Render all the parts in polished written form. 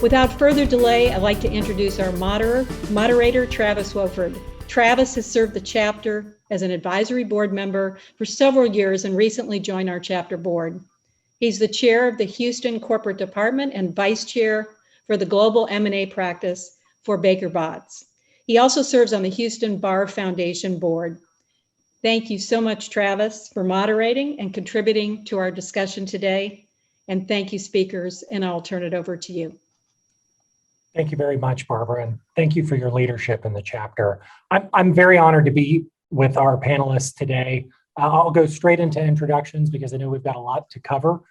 Without further delay, I'd like to introduce our moderator, Travis Wofford. Travis has served the chapter as an advisory board member for several years and recently joined our chapter board. He's the chair of the Houston Corporate Department and vice chair for the Global M&A practice for Baker Botts. He also serves on the Houston Bar Foundation board. Thank you so much, Travis, for moderating and contributing to our discussion today. And thank you, speakers, and I'll turn it over to you. Thank you very much, Barbara, and thank you for your leadership in the chapter. I'm very honored to be with our panelists today. I'll go straight into introductions because I know we've got a lot to cover.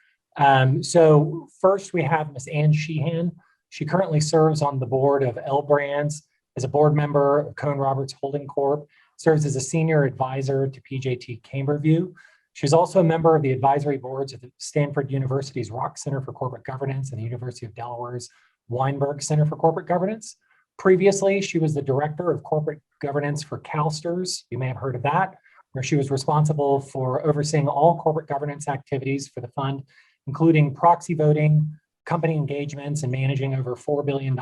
So first we have Ms. Ann Sheehan. She currently serves on the board of L Brands as a board member of Cohn Roberts Holding Corp., serves as a senior advisor to PJT Camberview. She's also a member of the advisory boards of the Stanford University's Rock Center for Corporate Governance and the University of Delaware's Weinberg Center for Corporate Governance. Previously, she was the director of corporate governance for CalSTRS. You may have heard of that, where she was responsible for overseeing all corporate governance activities for the fund, including proxy voting, company engagements, and managing over $4 billion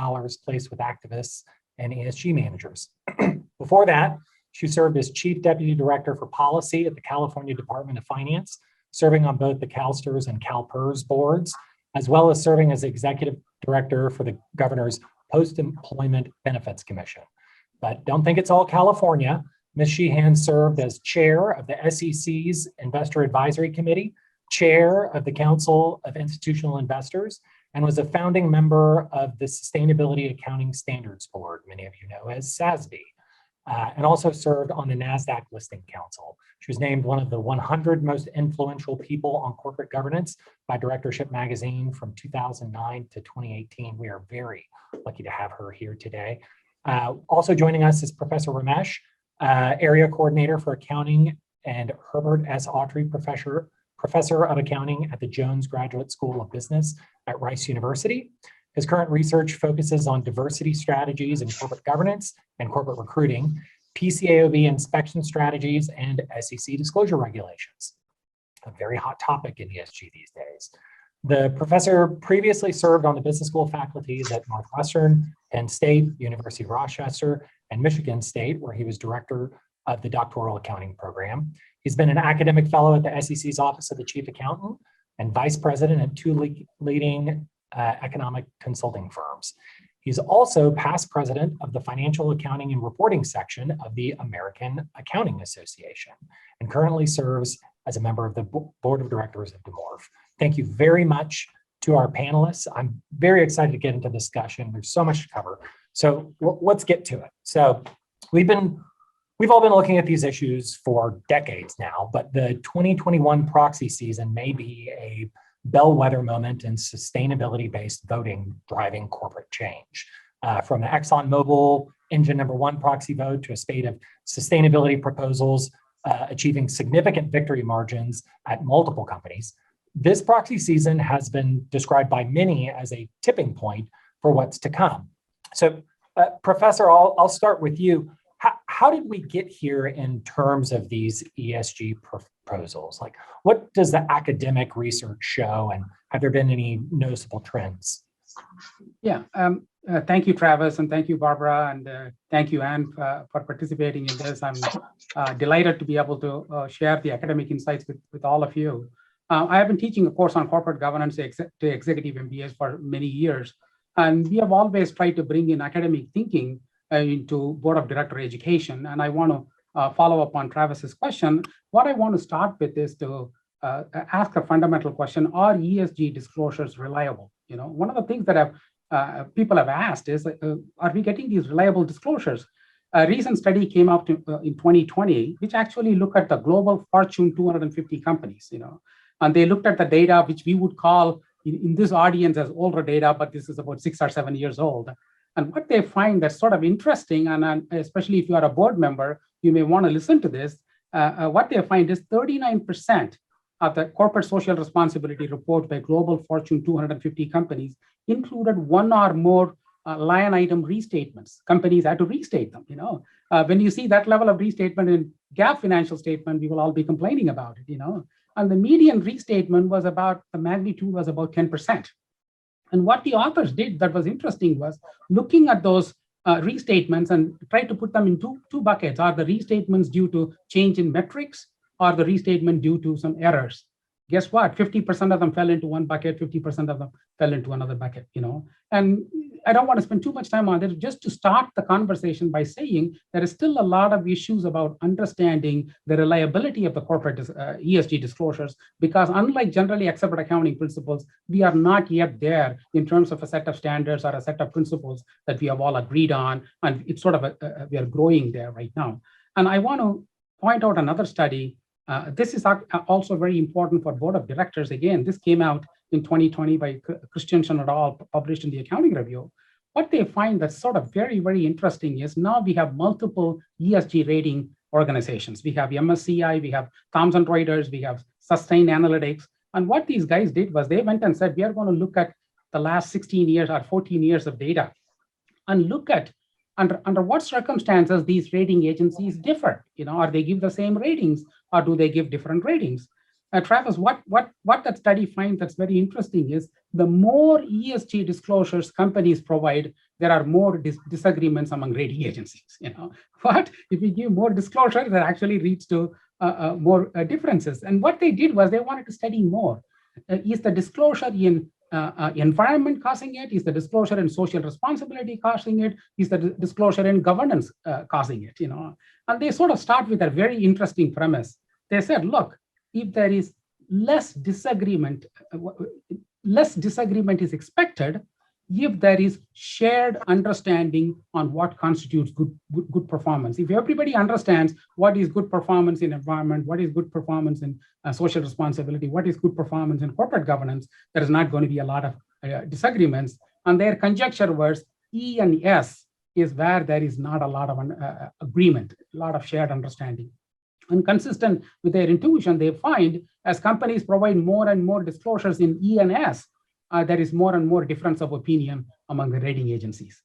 placed with activists and ESG managers. Before that, she served as Chief Deputy Director for Policy at the California Department of Finance, serving on both the CalSTRS and CalPERS boards, as well as serving as Executive Director for the Governor's Post-Employment Benefits Commission. But don't think it's all California. Ms. Sheehan served as Chair of the SEC's Investor Advisory Committee, Chair of the Council of Institutional Investors, and was a founding member of the Sustainability Accounting Standards Board, many of you know as SASB, and also served on the NASDAQ Listing Council. She was named one of the 100 most influential people on corporate governance by Directorship Magazine from 2009 to 2018. We are very lucky to have her here today. Also joining us is Professor Ramesh, Area Coordinator for Accounting, and Herbert S. Autry, Professor of Accounting at the Jones Graduate School of Business at Rice University. His current research focuses on diversity strategies in corporate governance and corporate recruiting, PCAOB inspection strategies, and SEC disclosure regulations. A very hot topic in ESG these days. The professor previously served on the business school faculties at Northwestern, Penn State, University of Rochester, and Michigan State, where he was director of the doctoral accounting program. He's been an academic fellow at the SEC's Office of the Chief Accountant and vice president at two leading economic consulting firms. He's also past president of the Financial Accounting and Reporting section of the American Accounting Association and currently serves as a member of the board of directors of DeMorph. Thank you very much to our panelists. I'm very excited to get into discussion. There's so much to cover. So let's get to it. So we've all been looking at these issues for decades now, but the 2021 proxy season may be a bellwether moment in sustainability-based voting driving corporate change. From the Exxon Mobil engine #1 proxy vote to a spate of sustainability proposals achieving significant victory margins at multiple companies, this proxy season has been described by many as a tipping point for what's to come. So, Professor, I'll start with you. How did we get here in terms of these ESG proposals? Like, what does the academic research show, and have there been any noticeable trends? Yeah, thank you, Travis, and thank you, Barbara, and thank you, Anne, for participating in this. I'm delighted to be able to share the academic insights with all of you. I have been teaching a course on corporate governance to executive MBAs for many years, and we have always tried to bring in academic thinking into board of director education. And I want to follow up on Travis's question. What I want to start with is to ask a fundamental question: are ESG disclosures reliable? You know, one of the things that people have asked is, are we getting these reliable disclosures? A recent study came out in 2020, which actually looked at the global Fortune 250 companies, you know, and they looked at the data, which we would call in this audience as older data, but this is about 6 or 7 years old. And what they find that's sort of interesting, and especially if you are a board member, you may want to listen to this. What they find is 39% of the corporate social responsibility report by global Fortune 250 companies included one or more line item restatements. Companies had to restate them. You know, when you see that level of restatement in GAAP financial statement, we will all be complaining about it. You know, and the median restatement was about, the magnitude was about 10%. And what the authors did that was interesting was looking at those restatements and try to put them in two buckets. Are the restatements due to change in metrics, or the restatement due to some errors? Guess what? 50% of them fell into one bucket, 50% of them fell into another bucket, And I don't want to spend too much time on it, just to start the conversation by saying there is still a lot of issues about understanding the reliability of the corporate ESG disclosures, because unlike generally accepted accounting principles, we are not yet there in terms of a set of standards or a set of principles that we have all agreed on. And it's sort of we are growing there right now. And I want to point out another study. This is also very important for board of directors. Again, this came out in 2020 by Christensen et al., published in the Accounting Review. What they find that's sort of very, very interesting is now we have multiple ESG rating organizations. We have MSCI, we have Thomson Reuters, we have Sustainalytics. And what these guys did was they went and said, we are going to look at the last 16 years or 14 years of data and look at under what circumstances these rating agencies differ. Or they give the same ratings, or do they give different ratings? Travis, what that study finds that's very interesting is the more ESG disclosures companies provide, there are more disagreements among rating agencies. But if you give more disclosure, that actually leads to more differences. And what they did was they wanted to study more. Is the disclosure in environment causing it? Is the disclosure in social responsibility causing it? Is the disclosure in governance causing it? And they sort of start with a very interesting premise. They said, look, if there is less disagreement is expected if there is shared understanding on what constitutes good performance. If everybody understands what is good performance in environment, what is good performance in social responsibility, what is good performance in corporate governance, there is not going to be a lot of disagreements. And their conjecture was E and S is where there is not a lot of agreement, a lot of shared understanding. And consistent with their intuition, they find as companies provide more and more disclosures in E and S, there is more and more difference of opinion among the rating agencies.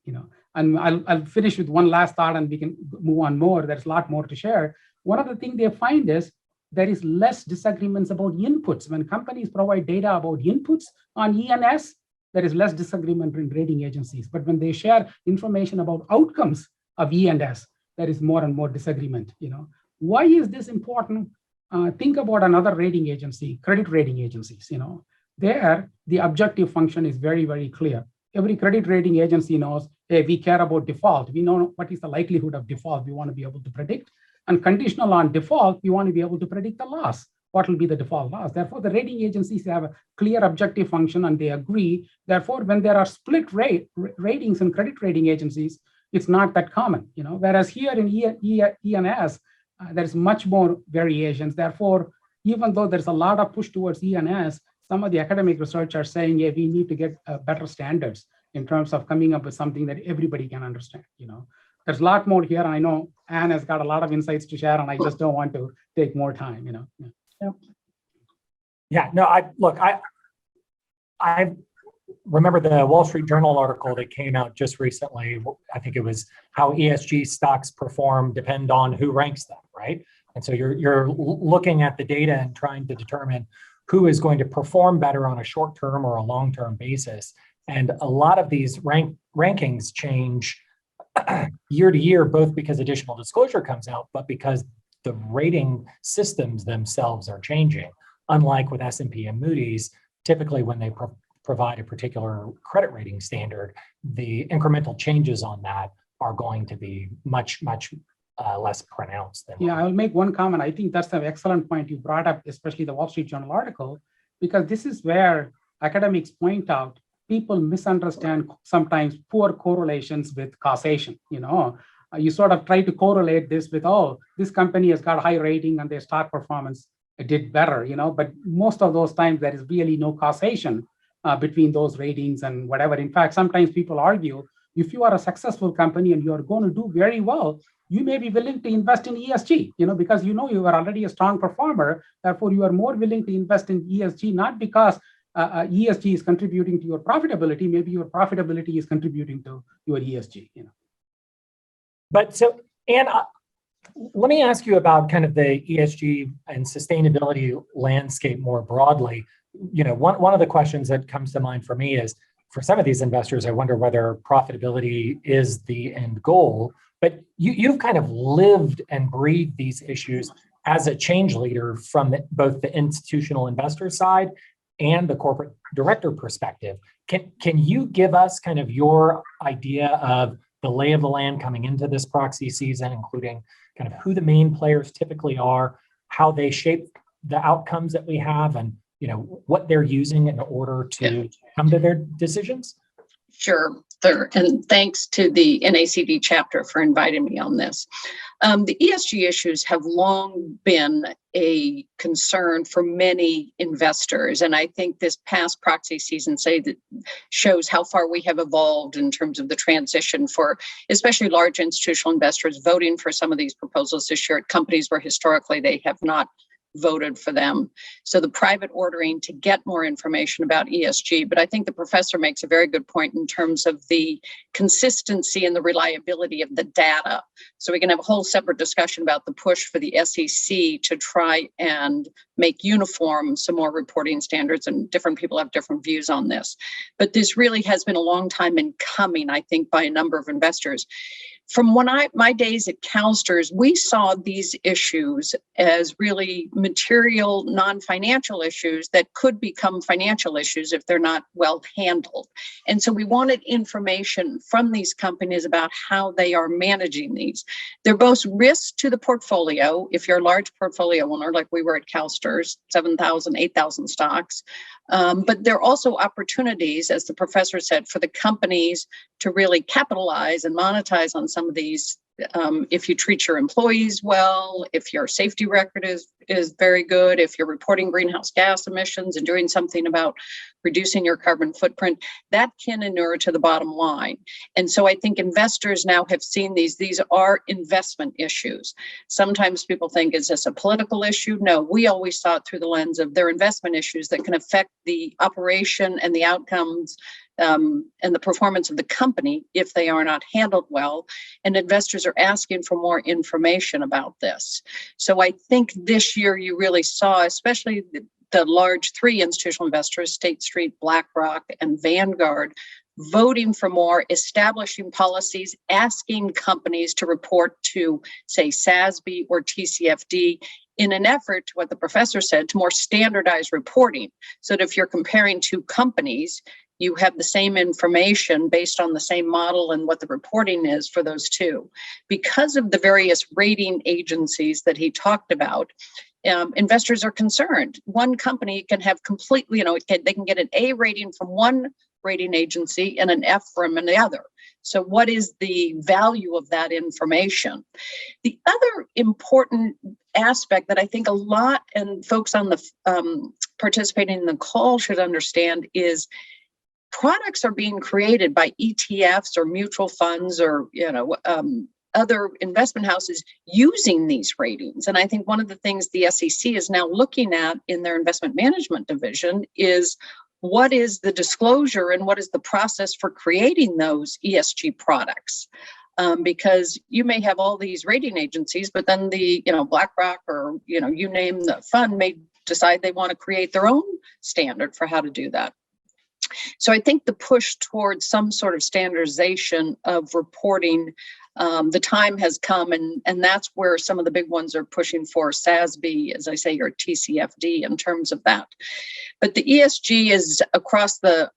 And I'll finish with one last thought, and we can move on more. There's a lot more to share. One of the things they find is there is less disagreements about inputs. When companies provide data about inputs on E and S, there is less disagreement in rating agencies. But when they share information about outcomes of E and S, there is more and more disagreement. Why is this important? Think about another rating agency, credit rating agencies. There, the objective function is very, very clear. Every credit rating agency knows, hey, we care about default. We know what is the likelihood of default we want to be able to predict. And conditional on default, we want to be able to predict the loss. What will be the default loss? Therefore, the rating agencies have a clear objective function and they agree. Therefore, when there are split ratings in credit rating agencies, it's not that common. Whereas here in E and S, there's much more variations. Therefore, even though there's a lot of push towards E and S, some of the academic research are saying, yeah, we need to get better standards in terms of coming up with something that everybody can understand. There's a lot more here. I know Anne has got a lot of insights to share, and I just don't want to take more time. Yeah, no, I remember the Wall Street Journal article that came out just recently. I think it was how ESG stocks perform depend on who ranks them, right? And so you're looking at the data and trying to determine who is going to perform better on a short-term or a long-term basis. And a lot of these rankings change year to year, both because additional disclosure comes out, but because the rating systems themselves are changing. Unlike with S&P and Moody's, typically when they provide a particular credit rating standard, the incremental changes on that are going to be much less pronounced than. Yeah, I'll make one comment. I think that's an excellent point you brought up, especially the Wall Street Journal article, because this is where academics point out people misunderstand sometimes poor correlations with causation. You sort of try to correlate this with, oh, this company has got high rating and their stock performance did better, but most of those times there is really no causation between those ratings and whatever. In fact, sometimes people argue, if you are a successful company and you are going to do very well, you may be willing to invest in ESG, because you are already a strong performer. Therefore, you are more willing to invest in ESG, not because ESG is contributing to your profitability. Maybe your profitability is contributing to your ESG. But so, Anne, let me ask you about kind of the ESG and sustainability landscape more broadly. One of the questions that comes to mind for me is, for some of these investors, I wonder whether profitability is the end goal. But you've kind of lived and breathed these issues as a change leader from both the institutional investor side and the corporate director perspective. Can you give us kind of your idea of the lay of the land coming into this proxy season, including kind of who the main players typically are, how they shape the outcomes that we have, and what they're using in order to come to their decisions? Sure. And thanks to the NACD chapter for inviting me on this. The ESG issues have long been a concern for many investors. And I think this past proxy season shows how far we have evolved in terms of the transition for especially large institutional investors voting for some of these proposals this year at companies where historically they have not voted for them. So the private ordering to get more information about ESG, but I think the professor makes a very good point in terms of the consistency and the reliability of the data. So we can have a whole separate discussion about the push for the SEC to try and make uniform some more reporting standards, and different people have different views on this. But this really has been a long time in coming, I think, by a number of investors. From my days at CalSTRS, we saw these issues as really material, non-financial issues that could become financial issues if they're not well handled. And so we wanted information from these companies about how they are managing these. They're both risks to the portfolio, if you're a large portfolio owner, like we were at CalSTRS, 7,000, 8,000 stocks. But there are also opportunities, as the professor said, for the companies to really capitalize and monetize on some of these. If you treat your employees well, if your safety record is very good, if you're reporting greenhouse gas emissions and doing something about reducing your carbon footprint, that can inure to the bottom line. And so I think investors now have seen these are investment issues. Sometimes people think, is this a political issue? No, we always saw it through the lens of their investment issues that can affect the operation and the outcomes and the performance of the company if they are not handled well. And investors are asking for more information about this. So I think this year you really saw, especially the large three institutional investors, State Street, BlackRock, and Vanguard, voting for more, establishing policies, asking companies to report to, say, SASB or TCFD, in an effort, to what the professor said, to more standardized reporting, so that if you're comparing two companies, you have the same information based on the same model and what the reporting is for those two. Because of the various rating agencies that he talked about, investors are concerned. One company can have completely, they can get an A rating from one rating agency and an F from another. So what is the value of that information? The other important aspect that I think a lot and folks on the participating in the call should understand is products are being created by ETFs or mutual funds or other investment houses using these ratings. And I think one of the things the SEC is now looking at in their investment management division is what is the disclosure and what is the process for creating those ESG products? Because you may have all these rating agencies, but then the BlackRock or you name the fund may decide they want to create their own standard for how to do that. So I think the push towards some sort of standardization of reporting, the time has come, and that's where some of the big ones are pushing for SASB, as I say, or TCFD in terms of that. But the ESG is across the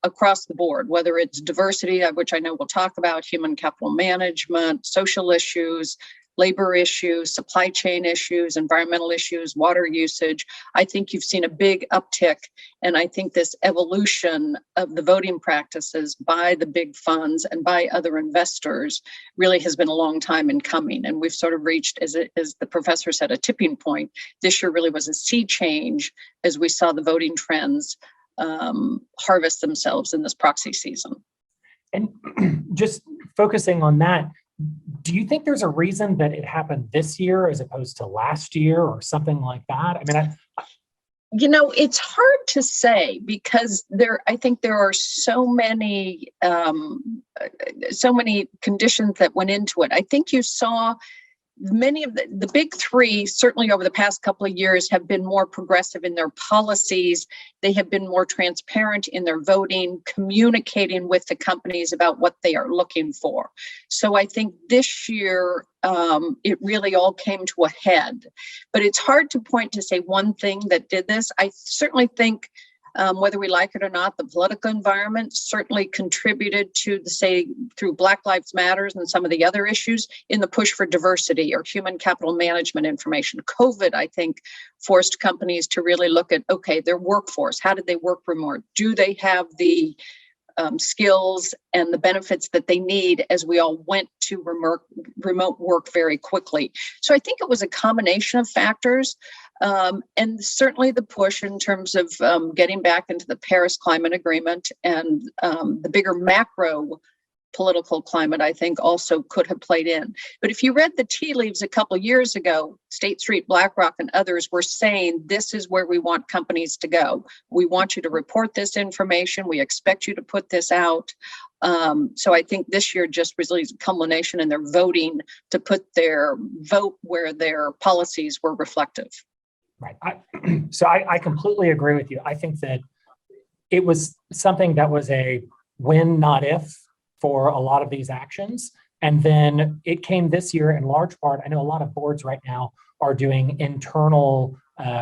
board, whether it's diversity, which I know we'll talk about, human capital management, social issues, labor issues, supply chain issues, environmental issues, water usage. I think you've seen a big uptick. And I think this evolution of the voting practices by the big funds and by other investors really has been a long time in coming. And we've sort of reached, as the professor said, a tipping point. This year really was a sea change as we saw the voting trends harvest themselves in this proxy season. And just focusing on that, do you think there's a reason that it happened this year as opposed to last year or something like that? I mean, it's hard to say because I think there are so many conditions that went into it. I think you saw many of the big three, certainly over the past couple of years, have been more progressive in their policies. They have been more transparent in their voting, communicating with the companies about what they are looking for. So I think this year, it really all came to a head. But it's hard to point to say one thing that did this. I certainly think, whether we like it or not, the political environment certainly contributed to through Black Lives Matters and some of the other issues in the push for diversity or human capital management information. COVID, I think, forced companies to really look at, okay, their workforce, how did they work remote? Do they have the skills and the benefits that they need as we all went to remote work very quickly? So I think it was a combination of factors. And certainly the push in terms of getting back into the Paris Climate Agreement and the bigger macro political climate, I think, also could have played in. But if you read the tea leaves a couple of years ago, State Street, BlackRock, and others were saying, this is where we want companies to go. We want you to report this information. We expect you to put this out. So I think this year just was a culmination in their voting to put their vote where their policies were reflective. Right. So I completely agree with you. I think that it was something that was a when, not if, for a lot of these actions. And then it came this year in large part. I know a lot of boards right now are doing internal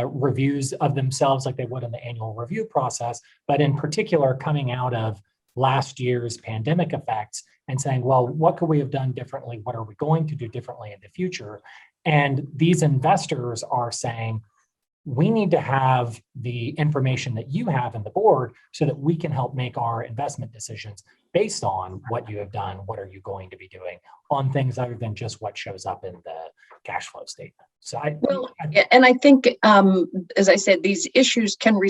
reviews of themselves like they would in the annual review process, but in particular coming out of last year's pandemic effects and saying, well, what could we have done differently? What are we going to do differently in the future? And these investors are saying, we need to have the information that you have in the board so that we can help make our investment decisions based on what you have done, what are you going to be doing on things other than just what shows up in the cash flow statement. So I think, as I said, these issues can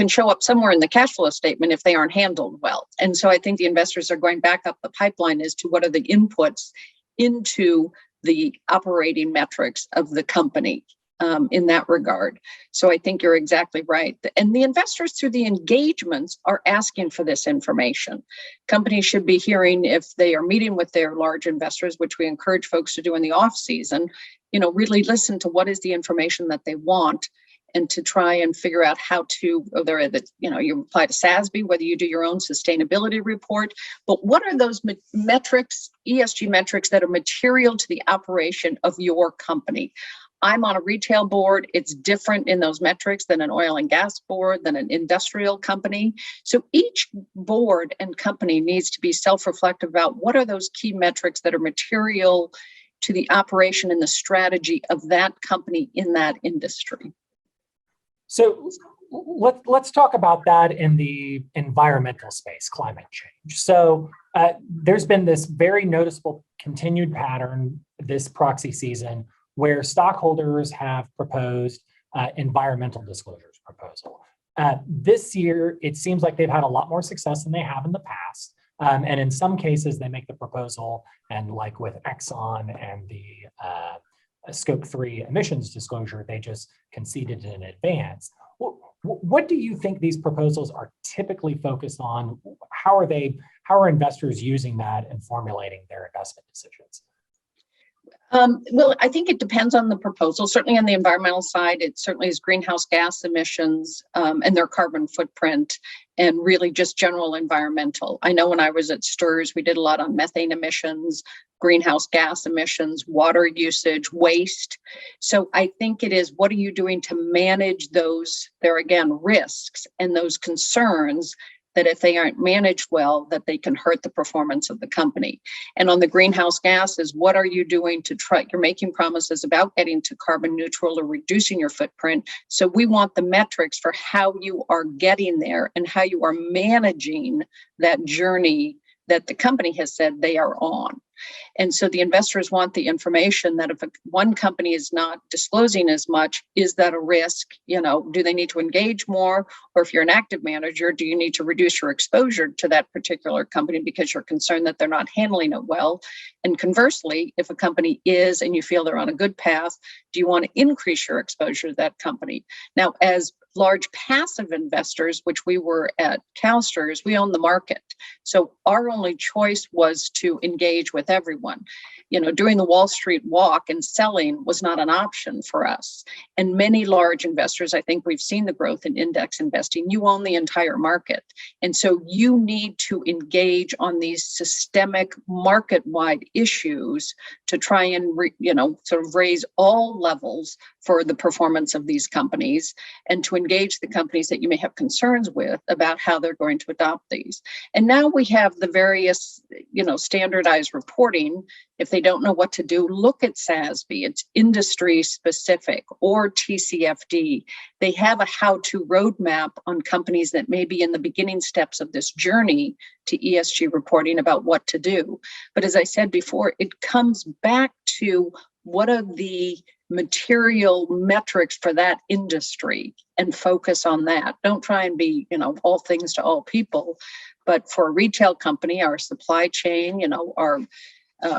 show up somewhere in the cash flow statement if they aren't handled well. And so I think the investors are going back up the pipeline as to what are the inputs into the operating metrics of the company. In that regard. So I think you're exactly right. And the investors through the engagements are asking for this information. Companies should be hearing if they are meeting with their large investors, which we encourage folks to do in the off season, really listen to what is the information that they want and to try and figure out how to, whether you apply to SASB, whether you do your own sustainability report, but what are those metrics, ESG metrics that are material to the operation of your company? I'm on a retail board. It's different in those metrics than an oil and gas board, than an industrial company. So each board and company needs to be self-reflective about what are those key metrics that are material to the operation and the strategy of that company in that industry. So let's talk about that in the environmental space, climate change. So there's been this very noticeable continued pattern this proxy season where stockholders have proposed environmental disclosures proposal. This year, it seems like they've had a lot more success than they have in the past. And in some cases, they make the proposal, and like with Exxon and the Scope 3 emissions disclosure, they just conceded in advance. What do you think these proposals are typically focused on? How are investors using that in formulating their investment decisions? Well, I think it depends on the proposal. Certainly on the environmental side, it certainly is greenhouse gas emissions and their carbon footprint and really just general environmental. I know when I was at STRS, we did a lot on methane emissions, greenhouse gas emissions, water usage, waste. So I think it is, what are you doing to manage those, there again, risks and those concerns that if they aren't managed well, that they can hurt the performance of the company. And on the greenhouse gases, what are you doing to try, you're making promises about getting to carbon neutral or reducing your footprint. So we want the metrics for how you are getting there and how you are managing that journey that the company has said they are on. And so the investors want the information that if one company is not disclosing as much, is that a risk? Do they need to engage more? Or if you're an active manager, do you need to reduce your exposure to that particular company because you're concerned that they're not handling it well? And conversely, if a company is and you feel they're on a good path, do you want to increase your exposure to that company? Now, as large passive investors, which we were at CalSTRS, we own the market. So our only choice was to engage with everyone. Doing the Wall Street walk and selling was not an option for us. And many large investors, I think we've seen the growth in index investing, you own the entire market. And so you need to engage on these systemic market-wide issues to try and, sort of raise all levels for the performance of these companies and to engage the companies that you may have concerns with about how they're going to adopt these. And now we have the various, standardized reporting. If they don't know what to do, look at SASB. It's industry specific, or TCFD. They have a how-to roadmap on companies that may be in the beginning steps of this journey to ESG reporting about what to do. But as I said before, it comes back to what are the material metrics for that industry and focus on that. Don't try and be, all things to all people. But for a retail company, our supply chain, our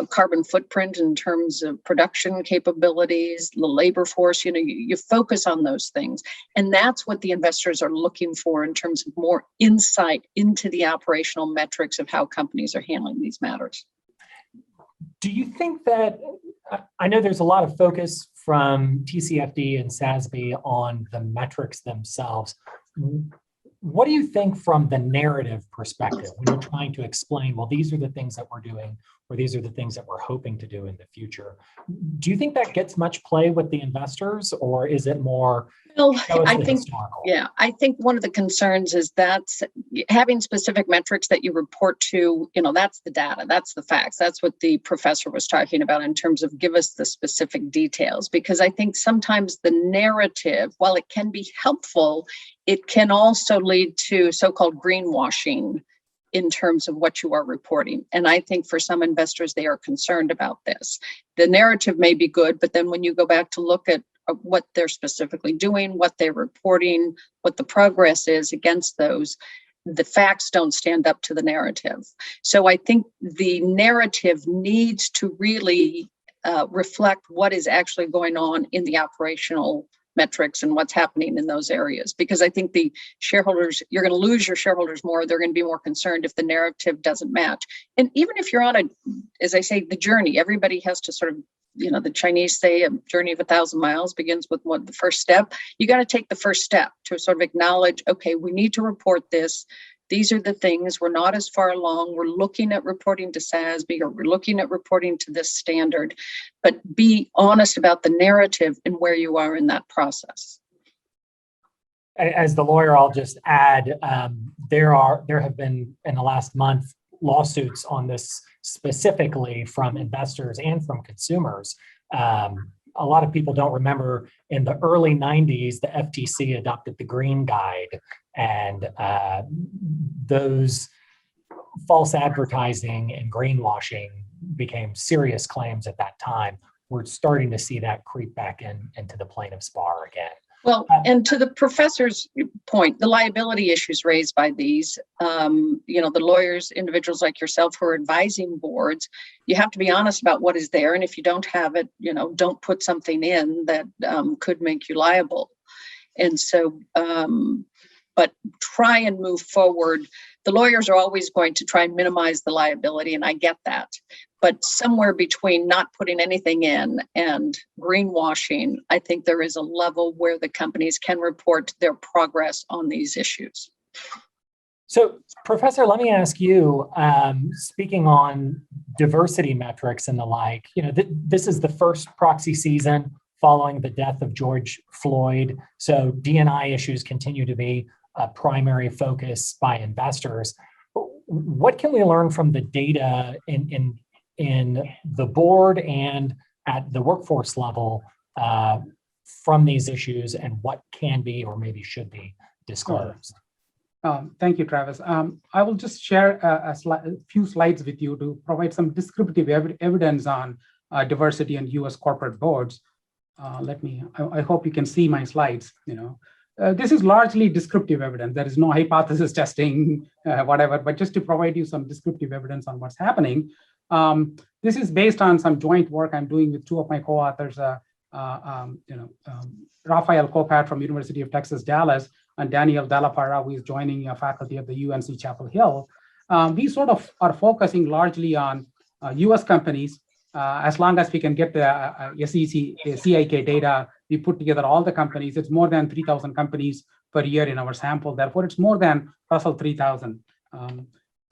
carbon footprint in terms of production capabilities, the labor force, you focus on those things. And that's what the investors are looking for in terms of more insight into the operational metrics of how companies are handling these matters. Do you think that, I know there's a lot of focus from TCFD and SASB on the metrics themselves. What do you think from the narrative perspective when you're trying to explain, well, these are the things that we're doing, or these are the things that we're hoping to do in the future? Do you think that gets much play with the investors, or is it more? Well, I think one of the concerns is that having specific metrics that you report to, that's the data, that's the facts. That's what the professor was talking about in terms of give us the specific details, because I think sometimes the narrative, while it can be helpful, it can also lead to so-called greenwashing in terms of what you are reporting. And I think for some investors, they are concerned about this. The narrative may be good, but then when you go back to look at what they're specifically doing, what they're reporting, what the progress is against those, the facts don't stand up to the narrative. So I think the narrative needs to really reflect what is actually going on in the operational metrics and what's happening in those areas. Because I think the shareholders, you're going to lose your shareholders more. They're going to be more concerned if the narrative doesn't match. And even if you're on as I say, the journey, everybody has to sort of, the Chinese say a journey of 1,000 miles begins with the first step. You got to take the first step to sort of acknowledge, okay, we need to report this. These are the things. We're not as far along. We're looking at reporting to SASB, or we're looking at reporting to this standard, but be honest about the narrative and where you are in that process. As the lawyer, I'll just add, there have been in the last month lawsuits on this specifically from investors and from consumers. A lot of people don't remember in the early 90s, the FTC adopted the Green Guide, and those false advertising and greenwashing became serious claims at that time. We're starting to see that creep back into the plaintiff's bar again. Well, and to the professor's point, the liability issues raised by these, the lawyers, individuals like yourself who are advising boards, you have to be honest about what is there. And if you don't have it, don't put something in that could make you liable. And so, but try and move forward. The lawyers are always going to try and minimize the liability, and I get that. But somewhere between not putting anything in and greenwashing, I think there is a level where the companies can report their progress on these issues. So, Professor, let me ask you, speaking on diversity metrics and the like, this is the first proxy season following the death of George Floyd. So D&I issues continue to be a primary focus by investors. What can we learn from the data in the board and at the workforce level from these issues, and what can be or maybe should be disclosed? Thank you, Travis. I will just share a few slides with you to provide some descriptive evidence on diversity in U.S. corporate boards. I hope you can see my slides. This is largely descriptive evidence. There is no hypothesis testing, whatever, but just to provide you some descriptive evidence on what's happening. This is based on some joint work I'm doing with two of my co-authors, Rafael Copat from University of Texas, Dallas, and Daniel Dallapara, who is joining faculty at the UNC Chapel Hill. We sort of are focusing largely on US companies. As long as we can get the SEC, CIK data, we put together all the companies. It's more than 3,000 companies per year in our sample. Therefore, it's more than Russell 3000.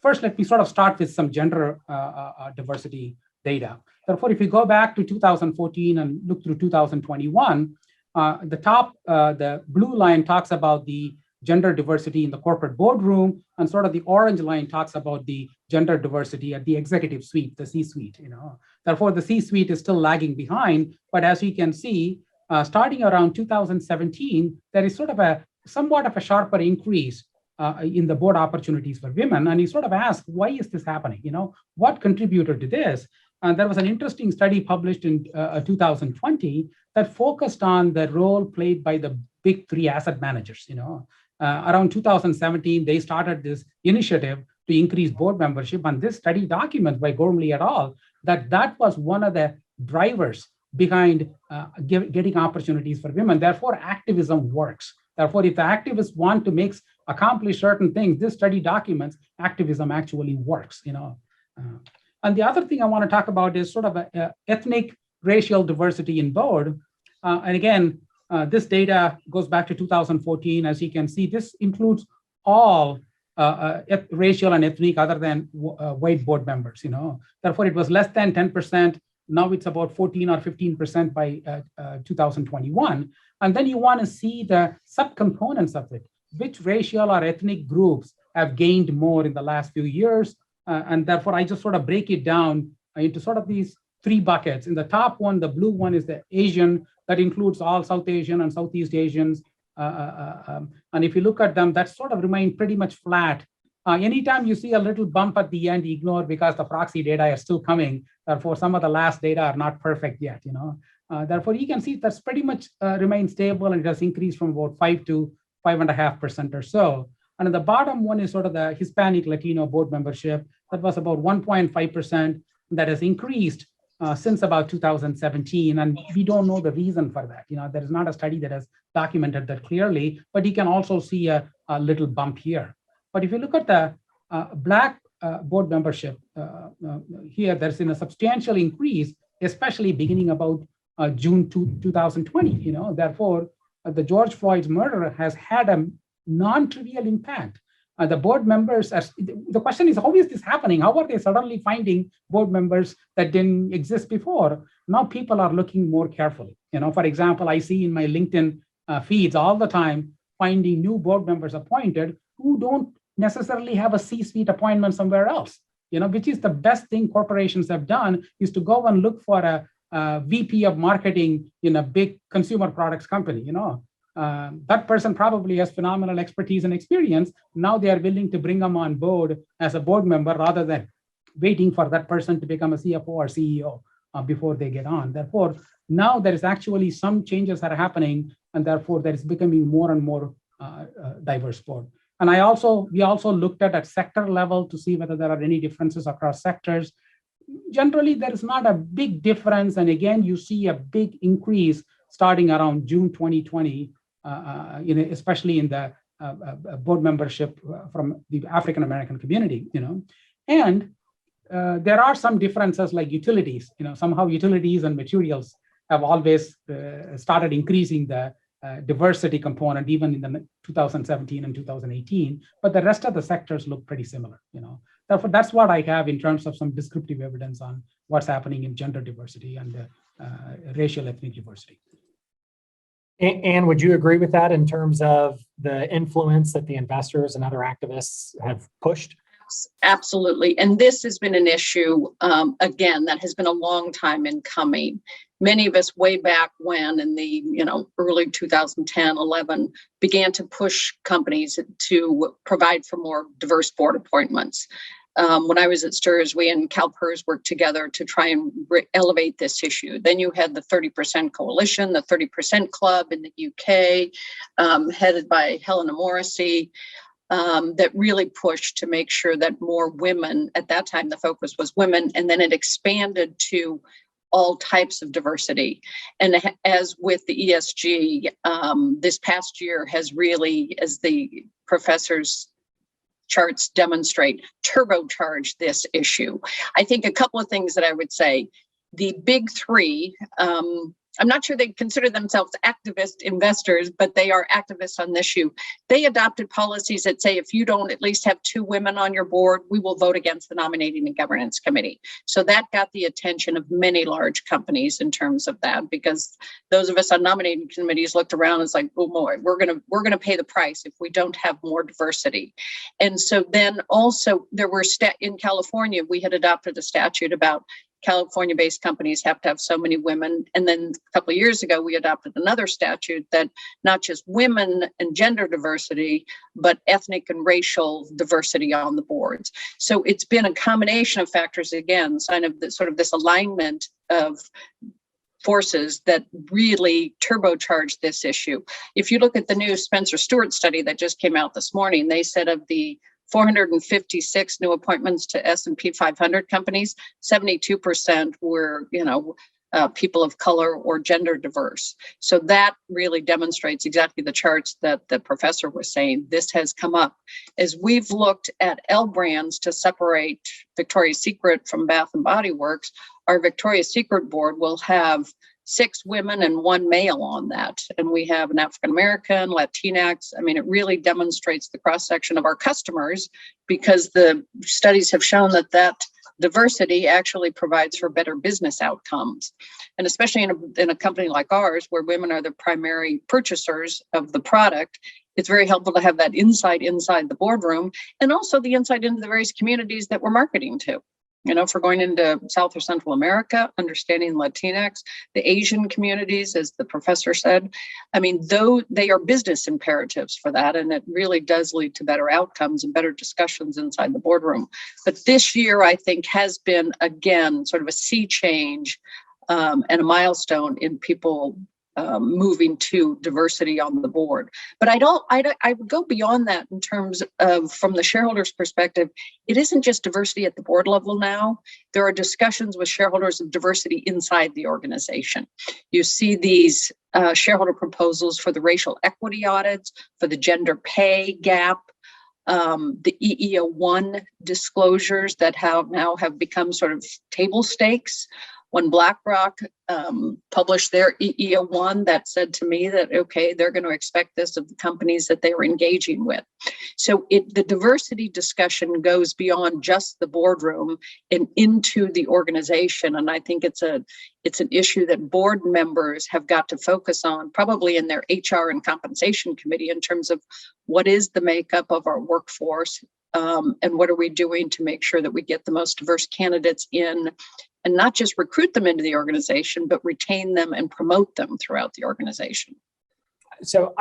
First, let me sort of start with some gender diversity data. Therefore, if you go back to 2014 and look through 2021, the blue line talks about the gender diversity in the corporate boardroom, and sort of the orange line talks about the gender diversity at the executive suite, the C-suite. Therefore, the C-suite is still lagging behind. But as you can see, starting around 2017, there is sort of somewhat of a sharper increase in the board opportunities for women. And you sort of ask, why is this happening? What contributed to this? And there was an interesting study published in 2020 that focused on the role played by the big three asset managers. Around 2017, they started this initiative to increase board membership. And this study documents by Gormley et al. that was one of the drivers behind getting opportunities for women. Therefore, activism works. Therefore, if the activists want to accomplish certain things, this study documents activism actually works. And the other thing I want to talk about is sort of ethnic racial diversity in board. And again, this data goes back to 2014. As you can see, this includes all racial and ethnic other than white board members. Therefore, it was less than 10%. Now it's about 14 or 15% by 2021. And then you want to see the subcomponents of it. Which racial or ethnic groups have gained more in the last few years? And therefore, I just sort of break it down into sort of these three buckets. In the top one, the blue one is the Asian. That includes all South Asian and Southeast Asians. And if you look at them, that sort of remained pretty much flat. Anytime you see a little bump at the end, ignore, because the proxy data are still coming. Therefore, some of the last data are not perfect yet. Therefore, you can see that's pretty much remained stable, and it has increased from about 5 to 5.5% or so. And at the bottom one is sort of the Hispanic Latino board membership. That was about 1.5%. That has increased since about 2017. And we don't know the reason for that. There is not a study that has documented that clearly, but you can also see a little bump here. But if you look at the Black board membership here, there's been a substantial increase, especially beginning about June 2020. Therefore, the George Floyd's murder has had a non-trivial impact. The board members, the question is, how is this happening? How are they suddenly finding board members that didn't exist before? Now people are looking more carefully. For example, I see in my LinkedIn feeds all the time finding new board members appointed who don't necessarily have a C-suite appointment somewhere else. Which is the best thing corporations have done, is to go and look for a VP of marketing in a big consumer products company. That person probably has phenomenal expertise and experience. Now they are willing to bring them on board as a board member rather than waiting for that person to become a CFO or CEO before they get on. Therefore, now there is actually some changes that are happening, and therefore there is becoming more and more diverse board. And we also looked at sector level to see whether there are any differences across sectors. Generally, there is not a big difference. And again, you see a big increase starting around June 2020, especially in the board membership from the African American community. And there are some differences like utilities. Somehow utilities and materials have always started increasing the diversity component, even in the 2017 and 2018. But the rest of the sectors look pretty similar. Therefore, that's what I have in terms of some descriptive evidence on what's happening in gender diversity and racial ethnic diversity. And would you agree with that in terms of the influence that the investors and other activists have pushed? Absolutely. And this has been an issue, again, that has been a long time in coming. Many of us way back when in the early 2010, 11, began to push companies to provide for more diverse board appointments. When I was at STRS, we and CalPERS worked together to try and elevate this issue. Then you had the 30% Coalition, the 30% Club in the UK, headed by Helena Morrissey, that really pushed to make sure that more women, at that time the focus was women, and then it expanded to all types of diversity. And as with the ESG, this past year has really, as the professor's charts demonstrate, turbocharged this issue. I think a couple of things that I would say, the big three, I'm not sure they consider themselves activist investors, but they are activists on this issue. They adopted policies that say if you don't at least have 2 women on your board, we will vote against the nominating and governance committee. So that got the attention of many large companies in terms of that, because those of us on nominating committees looked around and it's like, oh boy, we're gonna pay the price if we don't have more diversity. And so then also there were in California, we had adopted a statute about California-based companies have to have so many women. And then a couple of years ago, we adopted another statute that not just women and gender diversity, but ethnic and racial diversity on the boards. So it's been a combination of factors, again, sign of the, sort of this alignment of forces that really turbocharged this issue. If you look at the new Spencer Stewart study that just came out this morning, they said of the 456 new appointments to S&P 500 companies, 72% were, people of color or gender diverse. So that really demonstrates exactly the charts that the professor was saying. This has come up. As we've looked at L brands to separate Victoria's Secret from Bath and Body Works, our Victoria's Secret board will have 6 women and 1 male on that. And we have an African-American, Latinx. I mean, it really demonstrates the cross-section of our customers, because the studies have shown that diversity actually provides for better business outcomes. And especially in a company like ours, where women are the primary purchasers of the product, it's very helpful to have that insight inside the boardroom, and also the insight into the various communities that we're marketing to. If we're going into South or Central America, understanding Latinx, the Asian communities, as the professor said, I mean, though they are business imperatives for that, and it really does lead to better outcomes and better discussions inside the boardroom. But this year, I think, has been, again, sort of a sea change and a milestone in people moving to diversity on the board. But I would go beyond that in terms of, from the shareholders' perspective, it isn't just diversity at the board level now. There are discussions with shareholders of diversity inside the organization. You see these shareholder proposals for the racial equity audits, for the gender pay gap, the EEO1 disclosures that now have become sort of table stakes. When BlackRock published their EEO1, that said to me that, okay, they're going to expect this of the companies that they were engaging with. So the diversity discussion goes beyond just the boardroom and into the organization. And I think it's an issue that board members have got to focus on, probably in their HR and compensation committee, in terms of what is the makeup of our workforce, and what are we doing to make sure that we get the most diverse candidates in, and not just recruit them into the organization, but retain them and promote them throughout the organization. So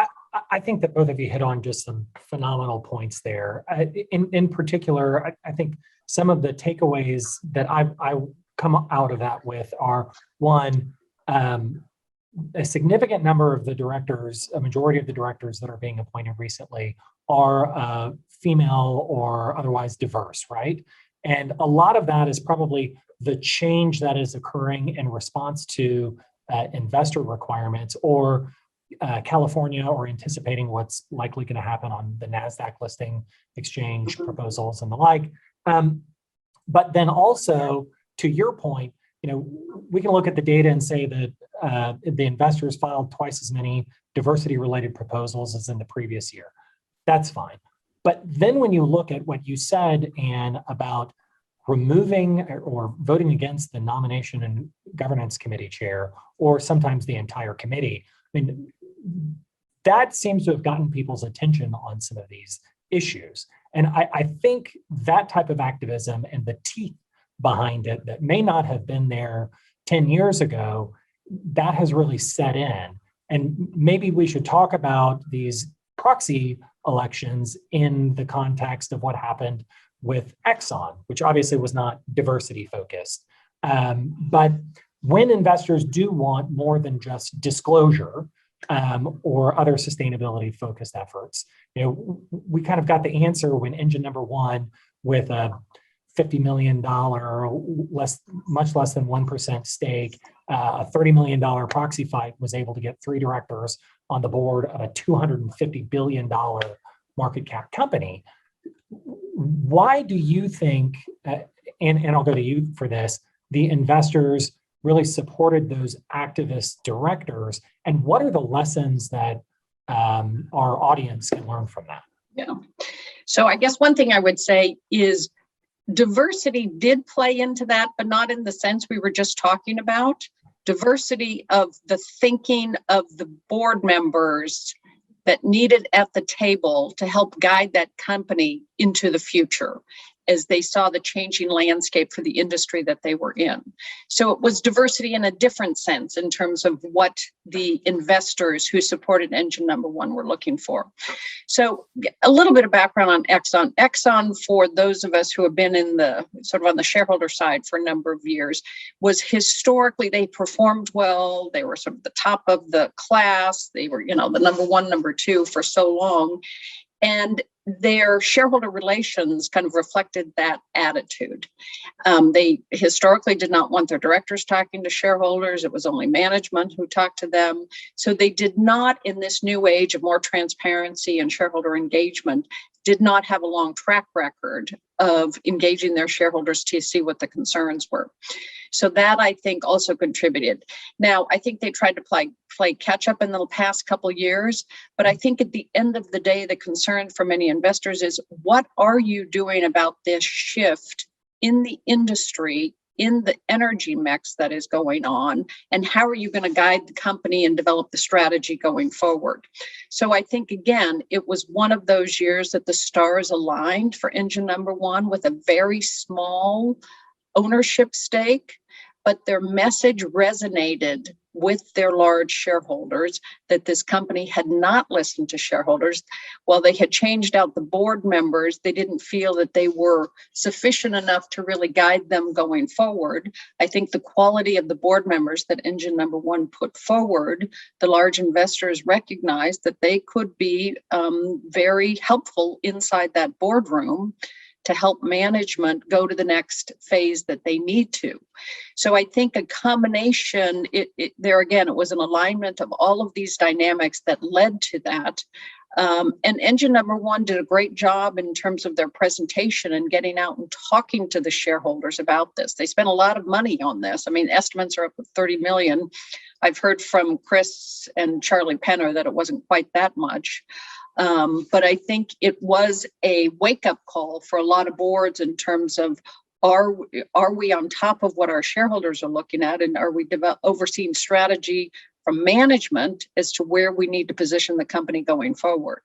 I think that both of you hit on just some phenomenal points there. In particular, I think some of the takeaways that I come out of that with are, one, a significant number of the directors, a majority of the directors that are being appointed recently are female or otherwise diverse, right? And a lot of that is probably the change that is occurring in response to investor requirements, or California, or anticipating what's likely going to happen on the NASDAQ listing exchange proposals and the like. But then also, to your point, we can look at the data and say that the investors filed twice as many diversity-related proposals as in the previous year. That's fine. But then when you look at what you said, Anne, about removing or voting against the nomination and governance committee chair, or sometimes the entire committee, I mean, that seems to have gotten people's attention on some of these issues. And I think that type of activism and the teeth behind it that may not have been there 10 years ago, that has really set in. And maybe we should talk about these proxy elections in the context of what happened with Exxon, which obviously was not diversity focused. But when investors do want more than just disclosure or other sustainability focused efforts, we kind of got the answer when engine number one with a $50 million, much less than 1% stake, a $30 million proxy fight, was able to get 3 directors on the board of a $250 billion market cap company. Why do you think, and I'll go to you for this, the investors really supported those activist directors, and what are the lessons that our audience can learn from that? Yeah. So I guess one thing I would say is diversity did play into that, but not in the sense we were just talking about. Diversity of the thinking of the board members that needed at the table to help guide that company into the future as they saw the changing landscape for the industry that they were in. So it was diversity in a different sense in terms of what the investors who supported engine number one were looking for. So a little bit of background on Exxon. Exxon, for those of us who have been in the sort of on the shareholder side for a number of years, was historically, they performed well. They were sort of the top of the class. They were, the number one, number two for so long. And their shareholder relations kind of reflected that attitude. They historically did not want their directors talking to shareholders. It was only management who talked to them. So they did not, in this new age of more transparency and shareholder engagement, did not have a long track record of engaging their shareholders to see what the concerns were. So that, I think, also contributed. Now, I think they tried to play catch up in the past couple of years, but I think at the end of the day, the concern for many investors is, what are you doing about this shift in the industry, in the energy mix that is going on, and how are you going to guide the company and develop the strategy going forward? So I think, again, it was one of those years that the stars aligned for engine number one with a very small ownership stake, but their message resonated with their large shareholders that this company had not listened to shareholders. While they had changed out the board members, they didn't feel that they were sufficient enough to really guide them going forward. I think the quality of the board members that engine number one put forward, the large investors recognized that they could be very helpful inside that boardroom to help management go to the next phase that they need to. So I think a combination, there again, it was an alignment of all of these dynamics that led to that. And engine number one did a great job in terms of their presentation and getting out and talking to the shareholders about this. They spent a lot of money on this. I mean, estimates are up to 30 million. I've heard from Chris and Charlie Penner that it wasn't quite that much. But I think it was a wake-up call for a lot of boards in terms of, are we on top of what our shareholders are looking at, and are we overseeing strategy from management as to where we need to position the company going forward?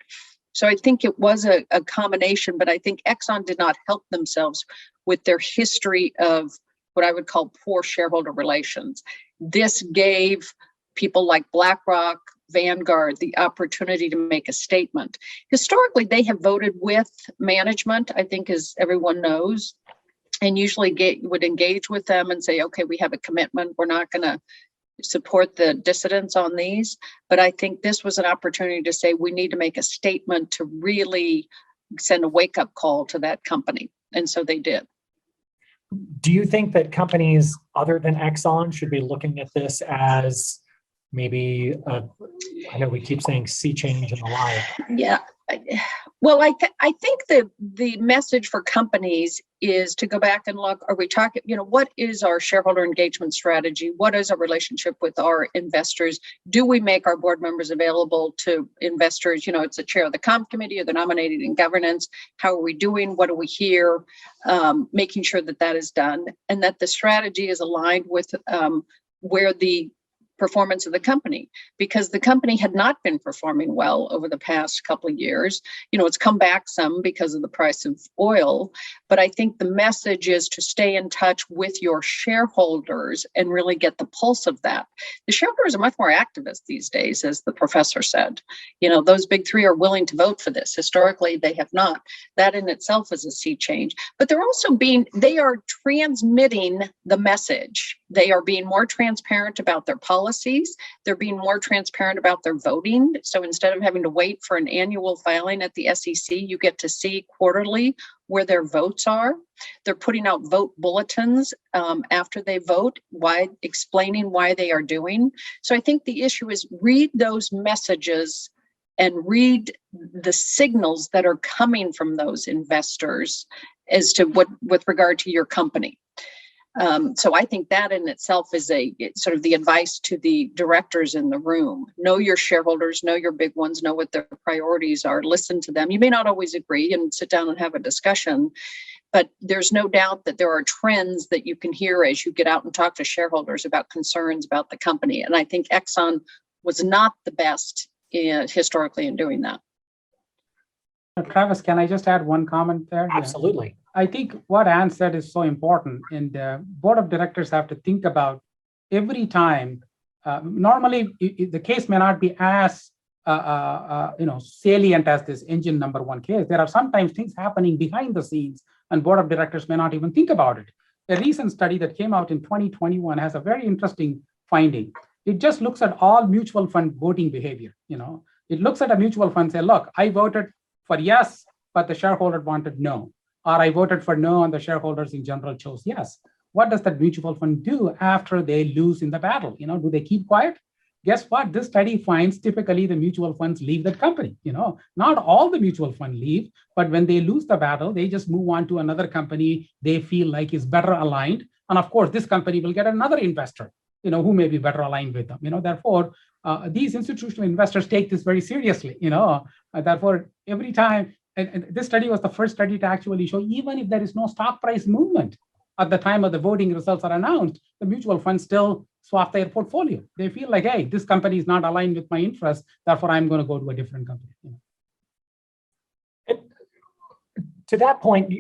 So I think it was a combination, but I think Exxon did not help themselves with their history of what I would call poor shareholder relations. This gave people like BlackRock, Vanguard, the opportunity to make a statement. Historically, they have voted with management, I think, as everyone knows, and usually would engage with them and say, okay, we have a commitment. We're not going to support the dissidents on these. But I think this was an opportunity to say, we need to make a statement to really send a wake-up call to that company. And so they did. Do you think that companies other than Exxon should be looking at this as maybe, I know we keep saying sea change and the like? Yeah. Well, I think the message for companies is to go back and look, are we talking, what is our shareholder engagement strategy? What is our relationship with our investors? Do we make our board members available to investors? It's the chair of the comp committee or the nominating and governance. How are we doing? What do we hear? Making sure that is done, and that the strategy is aligned with where the performance of the company, because the company had not been performing well over the past couple of years. It's come back some because of the price of oil, but I think the message is to stay in touch with your shareholders and really get the pulse of that. The shareholders are much more activist these days, as the professor said. Those big three are willing to vote for this. Historically, they have not. That in itself is a sea change, but they are transmitting the message They are being more transparent about their policies. They're being more transparent about their voting. So instead of having to wait for an annual filing at the SEC, you get to see quarterly where their votes are. They're putting out vote bulletins after they vote, explaining why they are doing. So I think the issue is read those messages and read the signals that are coming from those investors as to what with regard to your company. So I think that in itself is it's sort of the advice to the directors in the room. Know your shareholders, know your big ones, know what their priorities are, listen to them. You may not always agree and sit down and have a discussion, but there's no doubt that there are trends that you can hear as you get out and talk to shareholders about concerns about the company. And I think Exxon was not the best historically in doing that. Travis, can I just add one comment there? Absolutely. I think what Anne said is so important, and the board of directors have to think about every time. Normally, the case may not be as salient as this engine number one case. There are sometimes things happening behind the scenes, and board of directors may not even think about it. A recent study that came out in 2021 has a very interesting finding. It just looks at all mutual fund voting behavior. It looks at a mutual fund and say, look, I voted for yes, but the shareholder wanted no. Or I voted for no and the shareholders in general chose yes. What does that mutual fund do after they lose in the battle? Do they keep quiet? Guess what? This study finds typically the mutual funds leave that company. Not all the mutual fund leave, but when they lose the battle, they just move on to another company they feel like is better aligned. And of course, this company will get another investor, who may be better aligned with them. Therefore, these institutional investors take this very seriously. Therefore, every time. And this study was the first study to actually show even if there is no stock price movement at the time of the voting results are announced, the mutual funds still swap their portfolio. They feel like, hey, this company is not aligned with my interests, therefore I'm going to go to a different company. To that point,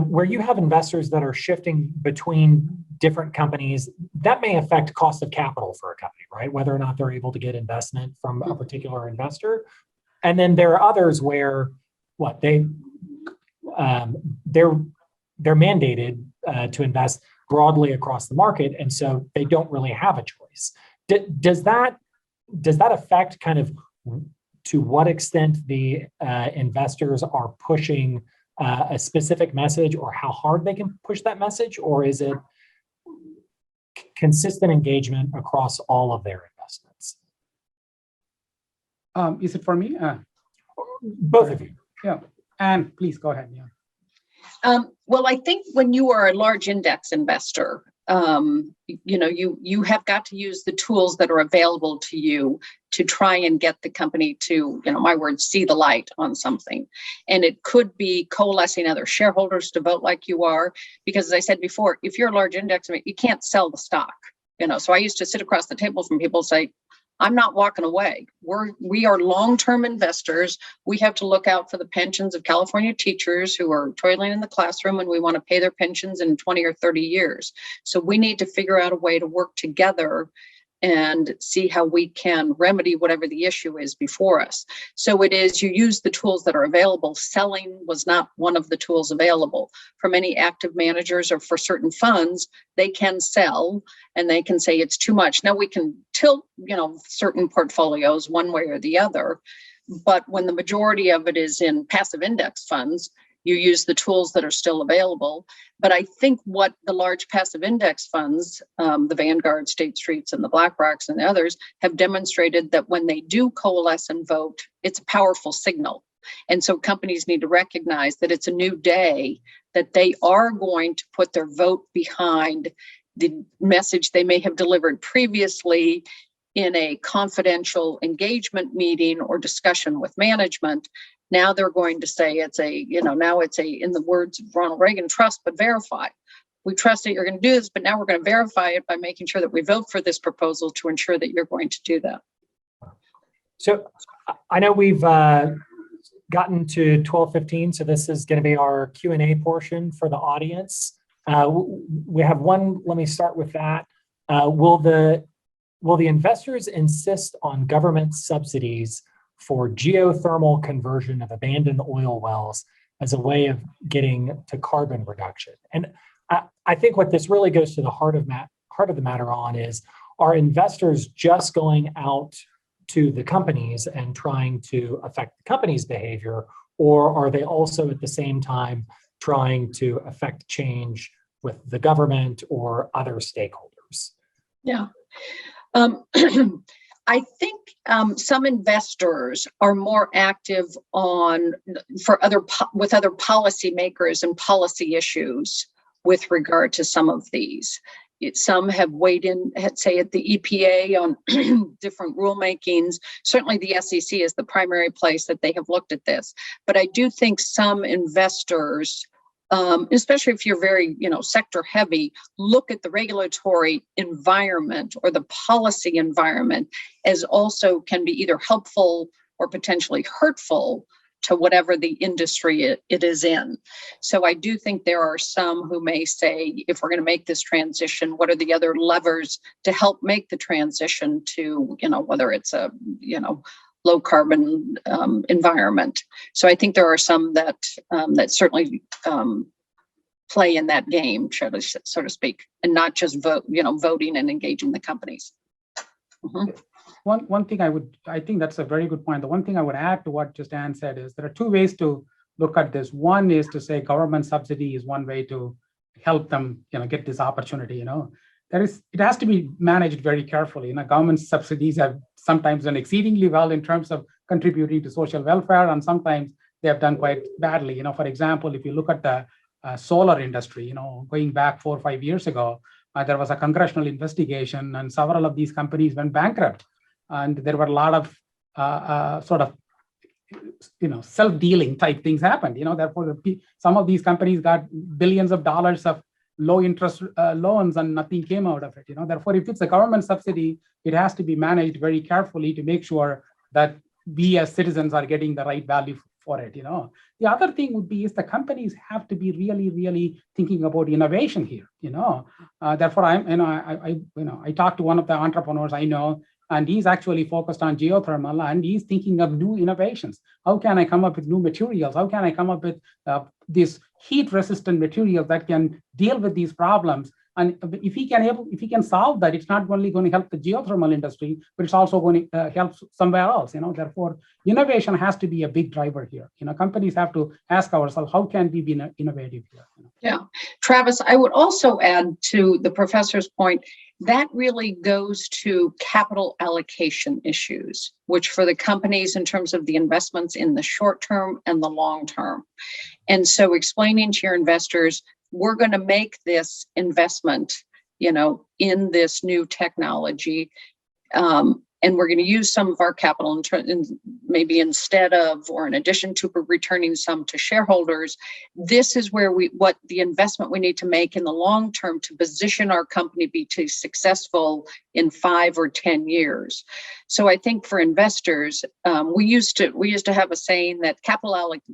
where you have investors that are shifting between different companies, that may affect cost of capital for a company, right? Whether or not they're able to get investment from a particular investor. And then there are others where they're mandated to invest broadly across the market, and so they don't really have a choice. Does that affect kind of to what extent the investors are pushing a specific message, or how hard they can push that message, or is it consistent engagement across all of their investments? Is it for me? Both of you. Yeah, Anne, please go ahead. Yeah. Well, I think when you are a large index investor, you have got to use the tools that are available to you to try and get the company to, my words, see the light on something. And it could be coalescing other shareholders to vote like you are, because as I said before, if you're a large index, you can't sell the stock. So I used to sit across the table from people and say, I'm not walking away. We are long-term investors. We have to look out for the pensions of California teachers who are toiling in the classroom, and we want to pay their pensions in 20 or 30 years. So we need to figure out a way to work together and see how we can remedy whatever the issue is before us. So it is, you use the tools that are available. Selling was not one of the tools available. For many active managers or for certain funds, they can sell and they can say it's too much. Now we can tilt, certain portfolios one way or the other, but when the majority of it is in passive index funds, you use the tools that are still available. But I think what the large passive index funds, the Vanguard, State Streets, and the BlackRocks and the others have demonstrated that when they do coalesce and vote, it's a powerful signal. And so companies need to recognize that it's a new day, that they are going to put their vote behind the message they may have delivered previously in a confidential engagement meeting or discussion with management. Now they're going to say it's now it's in the words of Ronald Reagan, trust but verify. We trust that you're going to do this, but now we're going to verify it by making sure that we vote for this proposal to ensure that you're going to do that. So I know we've gotten to 12:15, so this is going to be our Q&A portion for the audience. We have one. Let me start with that. Will the investors insist on government subsidies for geothermal conversion of abandoned oil wells as a way of getting to carbon reduction? And I think what this really goes to the heart heart of the matter on is, are investors just going out to the companies and trying to affect the company's behavior, or are they also at the same time trying to affect change with the government or other stakeholders? Yeah. I think some investors are more active with other policymakers and policy issues with regard to some of these. Some have weighed in, say, at the EPA on different rulemakings. Certainly the SEC is the primary place that they have looked at this. But I do think some investors, especially if you're very, sector heavy, look at the regulatory environment or the policy environment as also can be either helpful or potentially hurtful to whatever the industry it is in. So I do think there are some who may say, if we're going to make this transition, what are the other levers to help make the transition to, whether it's a, low carbon environment. So I think there are some that certainly play in that game, so to speak, and not just voting and engaging the companies. Mm-hmm. One thing I think that's a very good point. The one thing I would add to what just Ann said is there are two ways to look at this. One is to say government subsidy is one way to help them, get this opportunity. It has to be managed very carefully. Government subsidies have sometimes done exceedingly well in terms of contributing to social welfare, and sometimes they have done quite badly. For example, if you look at the solar industry, going back 4 or 5 years ago, there was a congressional investigation, and several of these companies went bankrupt. And there were a lot of self-dealing type things happened. Therefore, some of these companies got billions of dollars of low interest loans and nothing came out of it. Therefore, if it's a government subsidy, it has to be managed very carefully to make sure that we as citizens are getting the right value for it. The other thing would be is the companies have to be really, really thinking about innovation here. Therefore, I talked to one of the entrepreneurs I know, and he's actually focused on geothermal, and he's thinking of new innovations. How can I come up with new materials? How can I come up with this heat-resistant material that can deal with these problems? And if he can solve that, it's not only going to help the geothermal industry, but it's also going to help somewhere else. Therefore, innovation has to be a big driver here. Companies have to ask ourselves, how can we be innovative here? Yeah, Travis, I would also add to the professor's point, that really goes to capital allocation issues, which for the companies in terms of the investments in the short term and the long term. And so explaining to your investors, we're going to make this investment, in this new technology, and we're going to use some of our capital maybe instead of or in addition to returning some to shareholders. This is where what the investment we need to make in the long term to position our company to be successful in 5 or 10 years. So I think for investors, we used to have a saying that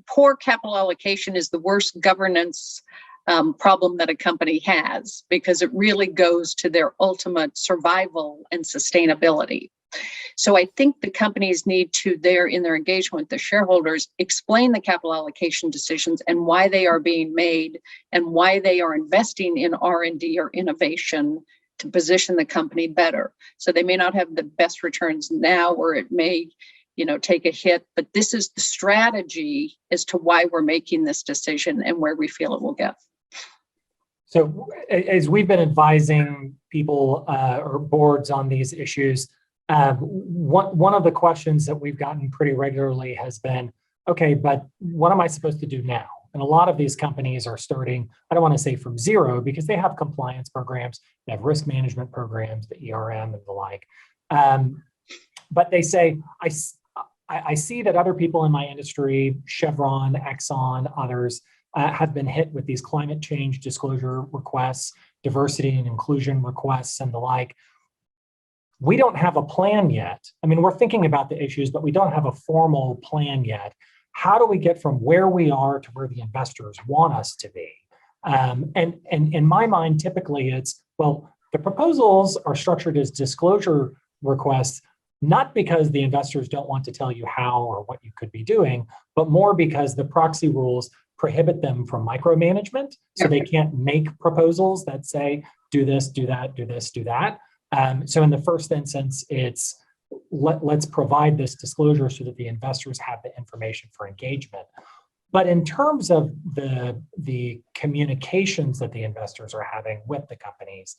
poor capital allocation is the worst governance problem that a company has, because it really goes to their ultimate survival and sustainability. So I think the companies need to, in their engagement with the shareholders, explain the capital allocation decisions and why they are being made and why they are investing in R&D or innovation to position the company better. So they may not have the best returns now, or it may, take a hit, but this is the strategy as to why we're making this decision and where we feel it will get. So as we've been advising people or boards on these issues, one of the questions that we've gotten pretty regularly has been, okay, but what am I supposed to do now? And a lot of these companies are starting, I don't want to say from zero, because they have compliance programs, they have risk management programs, the ERM and the like. But they say, I see that other people in my industry, Chevron, Exxon, others, have been hit with these climate change disclosure requests, diversity and inclusion requests, and the like. We don't have a plan yet. I mean, we're thinking about the issues, but we don't have a formal plan yet. How do we get from where we are to where the investors want us to be? And in my mind, typically it's, well, the proposals are structured as disclosure requests, not because the investors don't want to tell you how or what you could be doing, but more because the proxy rules prohibit them from micromanagement. So they can't make proposals that say, do this, do that, do this, do that. So in the first instance, it's let's provide this disclosure so that the investors have the information for engagement. But in terms of the communications that the investors are having with the companies,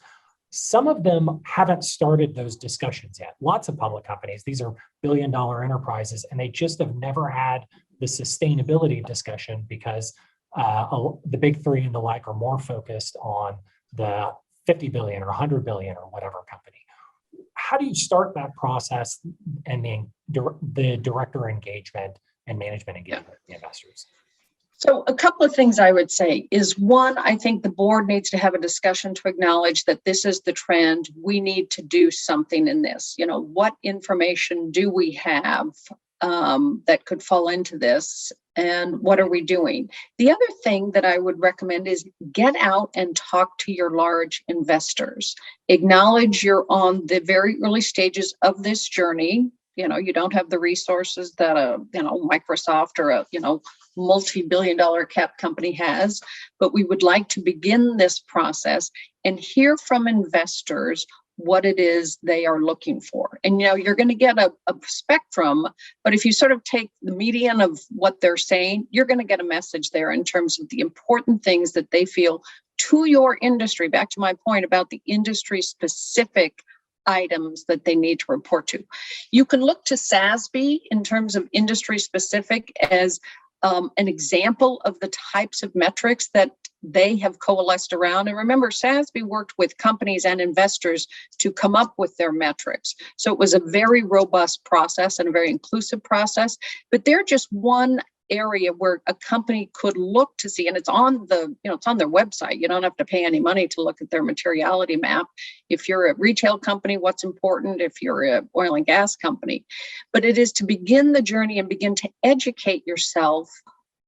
some of them haven't started those discussions yet. Lots of public companies, these are billion-dollar enterprises, and they just have never had the sustainability discussion because the big three and the like are more focused on the 50 billion or 100 billion or whatever company. How do you start that process and the director engagement and management engagement with the investors? So a couple of things I would say is, one, I think the board needs to have a discussion to acknowledge that this is the trend. We need to do something in this. You know, what information do we have that could fall into this, and what are we doing? The other thing that I would recommend is get out and talk to your large investors. Acknowledge you're on the very early stages of this journey. You know, you don't have the resources that Microsoft or a multi-billion-dollar cap company has, but we would like to begin this process and hear from investors what it is they are looking for. And you're going to get a spectrum, but if you sort of take the median of what they're saying, you're going to get a message there in terms of the important things that they feel to your industry. Back to my point about the industry specific items that they need to report to. You can look to SASB in terms of industry specific as an example of the types of metrics that they have coalesced around. And remember, SASB worked with companies and investors to come up with their metrics. So it was a very robust process and a very inclusive process, but they're just one area where a company could look to see, and it's on it's on their website. You don't have to pay any money to look at their materiality map. If you're a retail company, what's important? If you're an oil and gas company, but it is to begin the journey and begin to educate yourself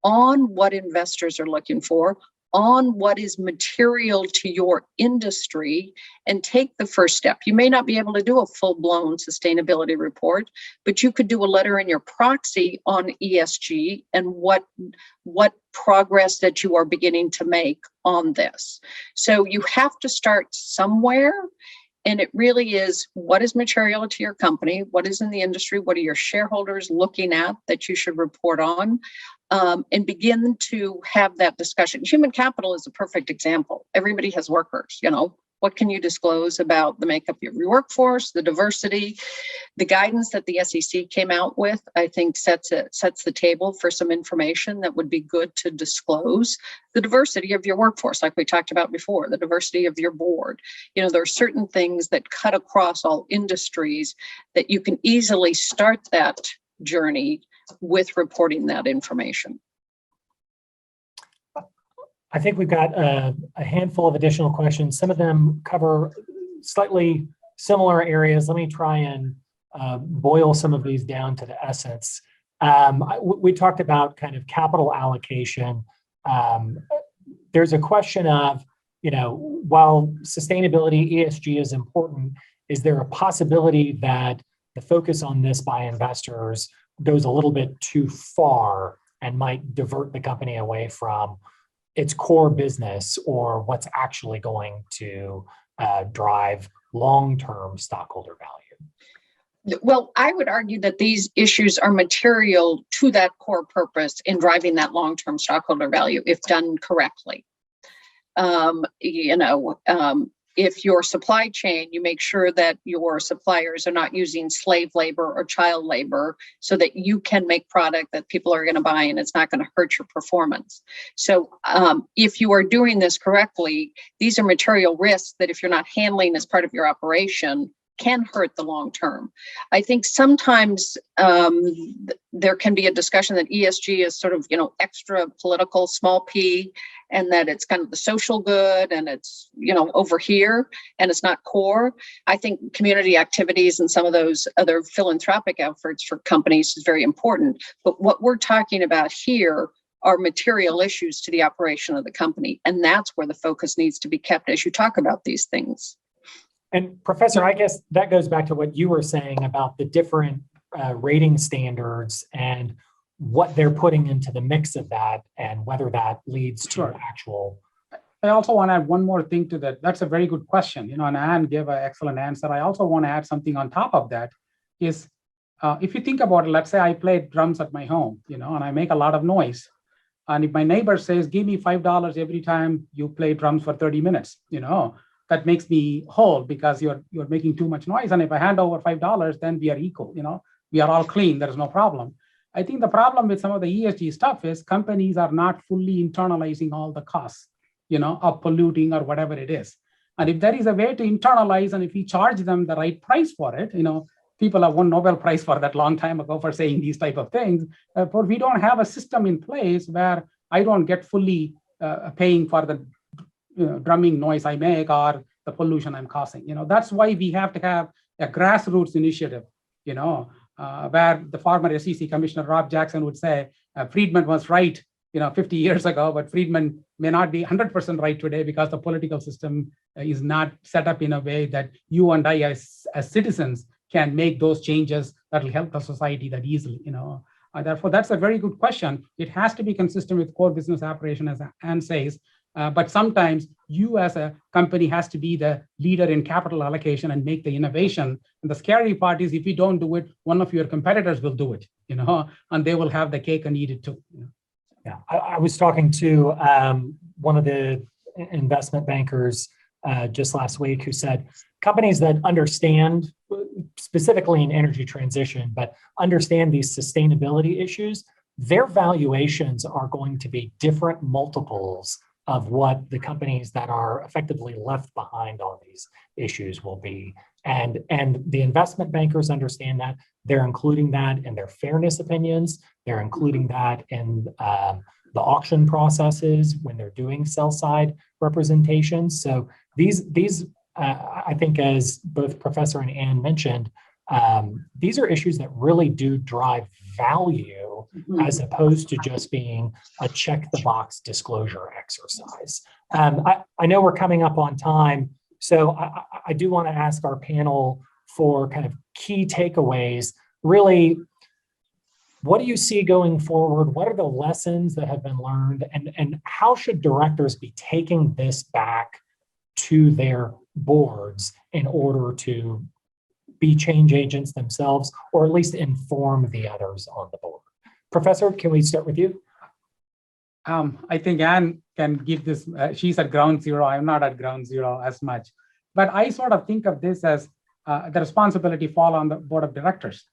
on what investors are looking for, on what is material to your industry, and take the first step. You may not be able to do a full-blown sustainability report, but you could do a letter in your proxy on ESG and what progress that you are beginning to make on this. So you have to start somewhere. And it really is, what is material to your company? What is in the industry? What are your shareholders looking at that you should report on? And begin to have that discussion. Human capital is a perfect example. Everybody has workers, what can you disclose about the makeup of your workforce, the diversity? The guidance that the SEC came out with, I think sets the table for some information that would be good to disclose. The diversity of your workforce, like we talked about before, the diversity of your board. There are certain things that cut across all industries that you can easily start that journey with reporting that information. I think we've got a handful of additional questions. Some of them cover slightly similar areas. Let me try and boil some of these down to the essence. We talked about kind of capital allocation. There's a question of, while sustainability, ESG is important, is there a possibility that the focus on this by investors goes a little bit too far and might divert the company away from its core business or what's actually going to drive long-term stockholder value? Well, I would argue that these issues are material to that core purpose in driving that long-term stockholder value if done correctly. If your supply chain, you make sure that your suppliers are not using slave labor or child labor so that you can make product that people are going to buy and it's not going to hurt your performance. So if you are doing this correctly, these are material risks that if you're not handling as part of your operation, can hurt the long term. I think sometimes there can be a discussion that ESG is sort of, extra political, small p, and that it's kind of the social good and it's, over here and it's not core. I think community activities and some of those other philanthropic efforts for companies is very important. But what we're talking about here are material issues to the operation of the company. And that's where the focus needs to be kept as you talk about these things. And Professor, I guess that goes back to what you were saying about the different rating standards and what they're putting into the mix of that and whether that leads to actual I also want to add one more thing to that. That's a very good question, and Anne gave an excellent answer. I also want to add something on top of that is, if you think about it, let's say I play drums at my home, and I make a lot of noise. And if my neighbor says, give me $5 every time you play drums for 30 minutes, that makes me whole because you're making too much noise. And if I hand over $5, then we are equal, we are all clean, there is no problem. I think the problem with some of the ESG stuff is companies are not fully internalizing all the costs, of polluting or whatever it is. And if there is a way to internalize, and if we charge them the right price for it, people have won Nobel Prize for that long time ago for saying these type of things, but we don't have a system in place where I don't get fully paying for the drumming noise I make or the pollution I'm causing. That's why we have to have a grassroots initiative, where the former SEC Commissioner Rob Jackson would say, Friedman was right, 50 years ago, but Friedman may not be 100% right today because the political system is not set up in a way that you and I as citizens can make those changes that will help the society that easily, Therefore, that's a very good question. It has to be consistent with core business operation, as Anne says, but sometimes you as a company has to be the leader in capital allocation and make the innovation. And the scary part is if you don't do it, one of your competitors will do it, and they will have the cake and eat it too. Yeah, I was talking to one of the investment bankers just last week who said companies that understand, specifically in energy transition, but understand these sustainability issues, their valuations are going to be different multiples of what the companies that are effectively left behind on these issues will be. And the investment bankers understand that. They're including that in their fairness opinions. They're including that in the auction processes when they're doing sell-side representations. So these I think, as both Professor and Anne mentioned, these are issues that really do drive value as opposed to just being a check-the-box disclosure exercise. I know we're coming up on time, so I do want to ask our panel for kind of key takeaways. Really, what do you see going forward? What are the lessons that have been learned? And how should directors be taking this back to their boards in order to be change agents themselves, or at least inform the others on the board? Professor, can we start with you? I think Anne can give this, she's at ground zero. I'm not at ground zero as much, but I sort of think of this as the responsibility fall on the board of directors.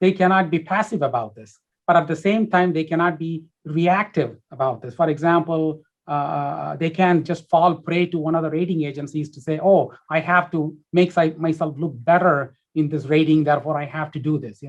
They cannot be passive about this, but at the same time, they cannot be reactive about this. For example, they can't just fall prey to one of the rating agencies to say, oh, I have to make myself look better in this rating, therefore I have to do this.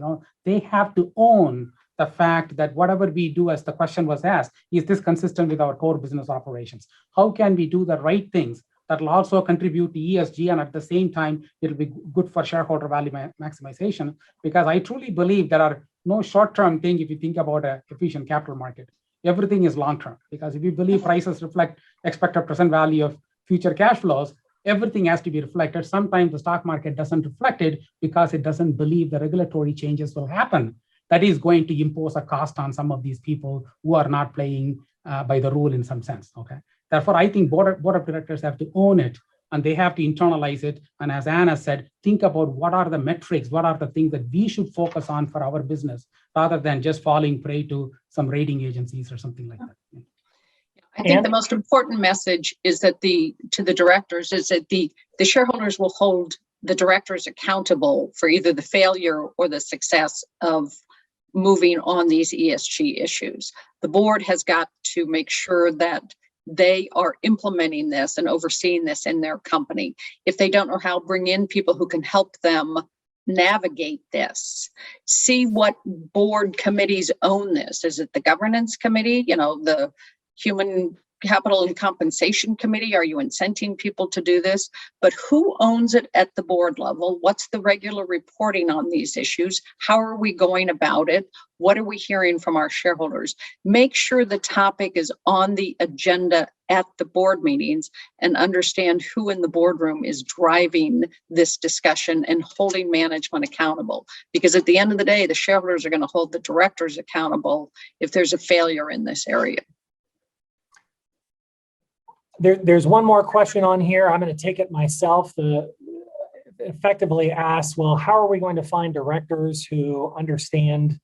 They have to own the fact that whatever we do, as the question was asked, is this consistent with our core business operations? How can we do the right things that will also contribute to ESG, and at the same time, it'll be good for shareholder value maximization? Because I truly believe there are no short-term thing if you think about an efficient capital market. Everything is long-term, because if you believe prices reflect expected present value of future cash flows, everything has to be reflected. Sometimes the stock market doesn't reflect it because it doesn't believe the regulatory changes will happen. That is going to impose a cost on some of these people who are not playing by the rule in some sense. Okay. Therefore, I think board of directors have to own it, and they have to internalize it. And as Anna said, think about what are the metrics, what are the things that we should focus on for our business, rather than just falling prey to some rating agencies or something like that. I think the most important message is that to the directors is that the shareholders will hold the directors accountable for either the failure or the success of moving on these ESG issues. The board has got to make sure that they are implementing this and overseeing this in their company. If they don't know how, bring in people who can help them navigate this. See what board committees own this. Is it the governance committee, the human capital and compensation committee? Are you incenting people to do this? But who owns it at the board level? What's the regular reporting on these issues? How are we going about it? What are we hearing from our shareholders? Make sure the topic is on the agenda at the board meetings, and understand who in the boardroom is driving this discussion and holding management accountable. Because at the end of the day, the shareholders are going to hold the directors accountable if there's a failure in this area. There's one more question on here. I'm going to take it myself. Effectively asks, well, how are we going to find directors who understand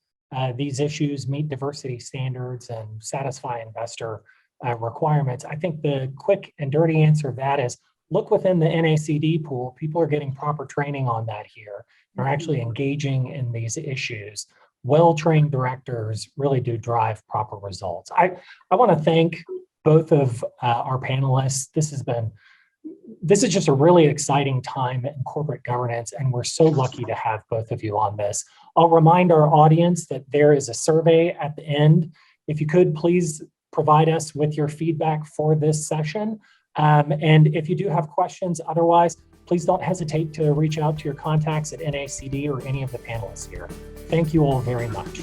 these issues, meet diversity standards, and satisfy investor requirements? I think the quick and dirty answer to that is look within the NACD pool. People are getting proper training on that here. They're actually engaging in these issues. Well-trained directors really do drive proper results. I want to thank both of our panelists. This is just a really exciting time in corporate governance, and we're so lucky to have both of you on this. I'll remind our audience that there is a survey at the end. If you could, please provide us with your feedback for this session. And if you do have questions, otherwise, please don't hesitate to reach out to your contacts at NACD or any of the panelists here. Thank you all very much.